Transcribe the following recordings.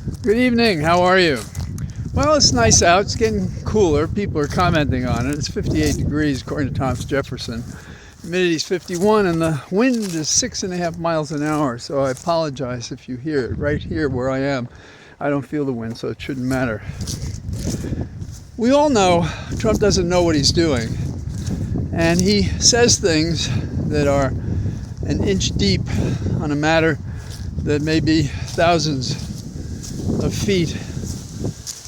Good evening. How are you? Well, it's nice out. It's getting cooler. People are commenting on it. It's 58 degrees according to Thomas Jefferson. Humidity's 51 and the wind is 6.5 miles an hour. So I apologize if you hear it. Right here where I am, I don't feel the wind, so it shouldn't matter. We all know Trump doesn't know what he's doing. And he says things that are an inch deep on a matter that may be thousands of feet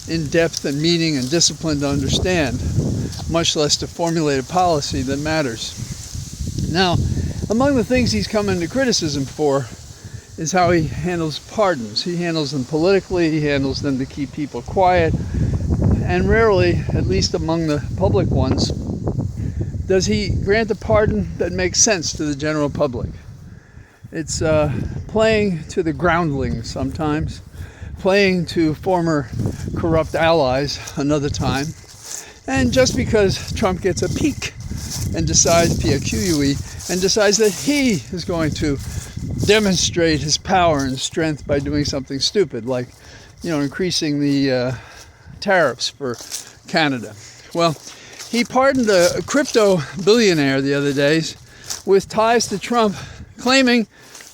in depth and meaning and discipline to understand, much less to formulate a policy that matters. Now, among the things he's come into criticism for is how he handles pardons. He handles them politically, he handles them to keep people quiet, and rarely, at least among the public ones, does he grant a pardon that makes sense to the general public. It's playing to the groundlings sometimes, playing to former corrupt allies another time, and just because Trump gets a peek and decides, P-A-Q-U-E, and decides that he is going to demonstrate his power and strength by doing something stupid, like, increasing the tariffs for Canada. Well, he pardoned a crypto billionaire the other days with ties to Trump, claiming,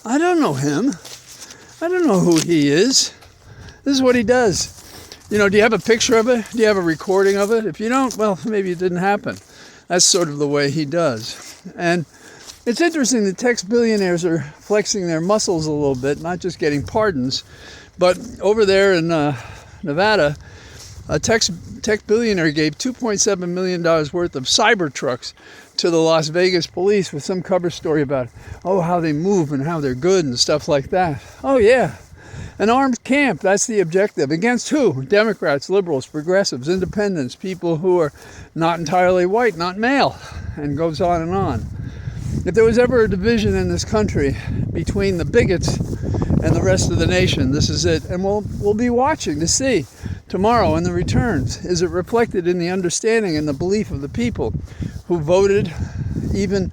I don't know him. I don't know who he is. This is what he does. Do you have a picture of it? Do you have a recording of it? If you don't, well, maybe it didn't happen. That's sort of the way he does. And it's interesting that tech billionaires are flexing their muscles a little bit, not just getting pardons, but over there in Nevada, a tech billionaire gave $2.7 million worth of cyber trucks to the Las Vegas police with some cover story about, how they move and how they're good and stuff like that. Oh, yeah. An armed camp, that's the objective. Against who? Democrats, liberals, progressives, independents, people who are not entirely white, not male, and goes on and on. If there was ever a division in this country between the bigots and the rest of the nation, this is it. And we'll be watching to see tomorrow in the returns. Is it reflected in the understanding and the belief of the people who voted, even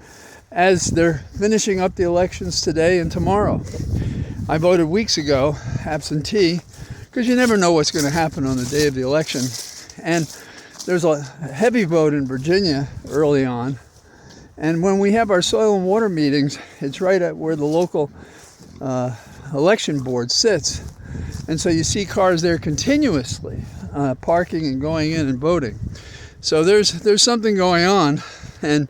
as they're finishing up the elections today and tomorrow? I voted weeks ago, absentee, because you never know what's going to happen on the day of the election. And there's a heavy vote in Virginia early on. And when we have our soil and water meetings, it's right at where the local election board sits. And so you see cars there continuously parking and going in and voting. So there's something going on, and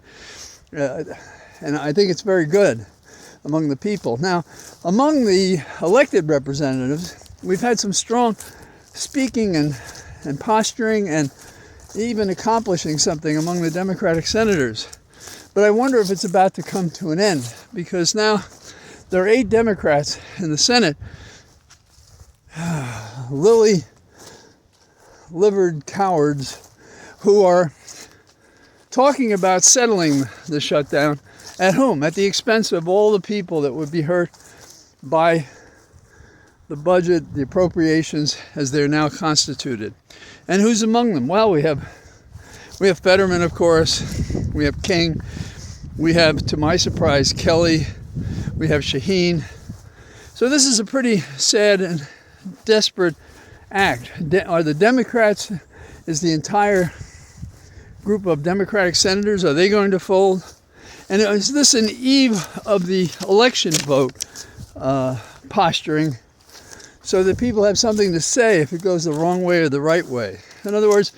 I think it's very good among the people. Now, among the elected representatives, we've had some strong speaking and posturing and even accomplishing something among the Democratic senators. But I wonder if it's about to come to an end, because now there are 8 Democrats in the Senate, lily-livered cowards, who are talking about settling the shutdown at home, at the expense of all the people that would be hurt by the budget, the appropriations as they're now constituted. And who's among them? Well, we have Fetterman, of course. We have King. We have, to my surprise, Kelly. We have Shaheen. So this is a pretty sad and desperate act. Are the Democrats, is the entire group of Democratic senators, are they going to fold? And is this an eve of the election vote posturing, so that people have something to say if it goes the wrong way or the right way? In other words,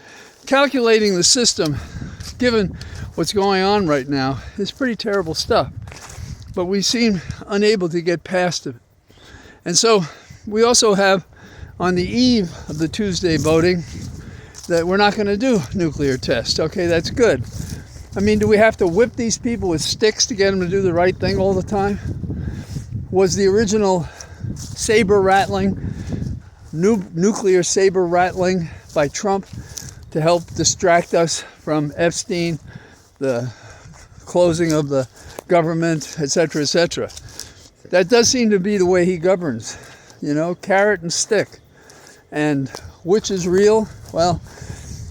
calculating the system, given what's going on right now, is pretty terrible stuff. But we seem unable to get past it. And so we also have, on the eve of the Tuesday voting, that we're not going to do nuclear tests. Okay, that's good. I mean, do we have to whip these people with sticks to get them to do the right thing all the time? Was the original saber rattling, nuclear saber rattling by Trump to help distract us from Epstein, the closing of the government, etc., etc.? That does seem to be the way he governs, carrot and stick. And which is real? Well,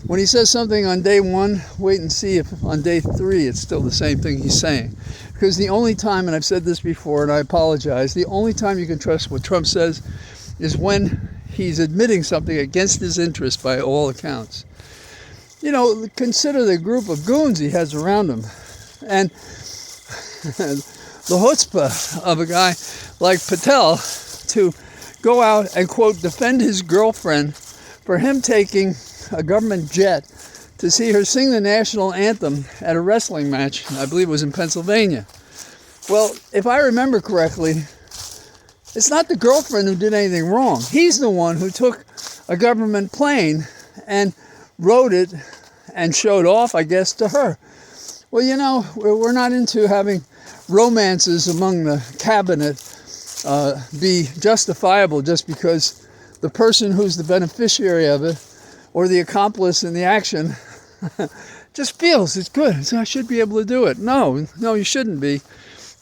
when he says something on day 1, wait and see if on day 3 it's still the same thing he's saying. Because the only time, and I've said this before and I apologize, the only time you can trust what Trump says is when he's admitting something against his interest by all accounts. You know, consider the group of goons he has around him. And the chutzpah of a guy like Patel to go out and, quote, defend his girlfriend for him taking a government jet to see her sing the national anthem at a wrestling match, I believe it was in Pennsylvania. Well, if I remember correctly, it's not the girlfriend who did anything wrong. He's the one who took a government plane and rode it and showed off, I guess, to her. Well, you know, we're not into having romances among the cabinet be justifiable just because the person who's the beneficiary of it or the accomplice in the action just feels it's good. So I should be able to do it. No, you shouldn't be.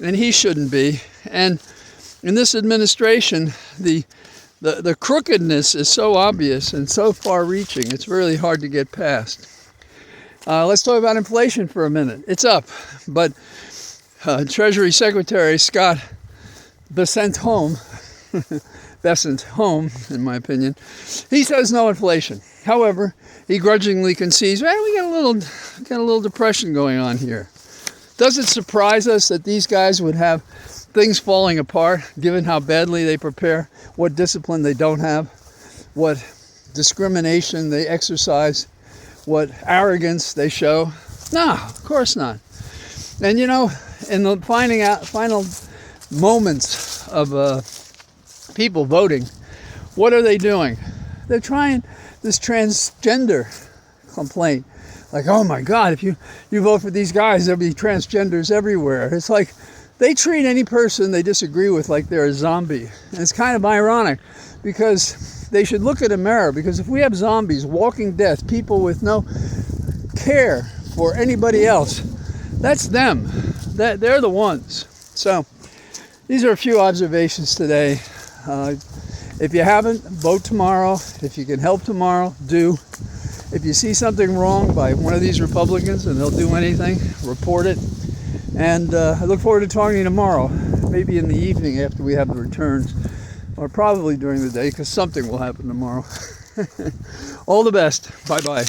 And he shouldn't be. And in this administration, the crookedness is so obvious and so far-reaching, it's really hard to get past. Let's talk about inflation for a minute. It's up, but Treasury Secretary Scott Bessent Home, in my opinion, he says no inflation. However, he grudgingly concedes, well, we got a little depression going on here. Does it surprise us that these guys would have things falling apart, given how badly they prepare, what discipline they don't have, what discrimination they exercise, what arrogance they show? No, of course not. And you know, in the final moments of people voting, what are they doing? They're trying this transgender complaint. Like, oh my God, if you vote for these guys, there'll be transgenders everywhere. It's like they treat any person they disagree with like they're a zombie. And it's kind of ironic because they should look at a mirror, because if we have zombies, walking death, people with no care for anybody else, that's them. They're the ones. So these are a few observations today. If you haven't, vote tomorrow. If you can help tomorrow, do. If you see something wrong by one of these Republicans and they'll do anything, report it. And I look forward to talking to you tomorrow, maybe in the evening after we have the returns, or probably during the day, because something will happen tomorrow. All the best. Bye-bye.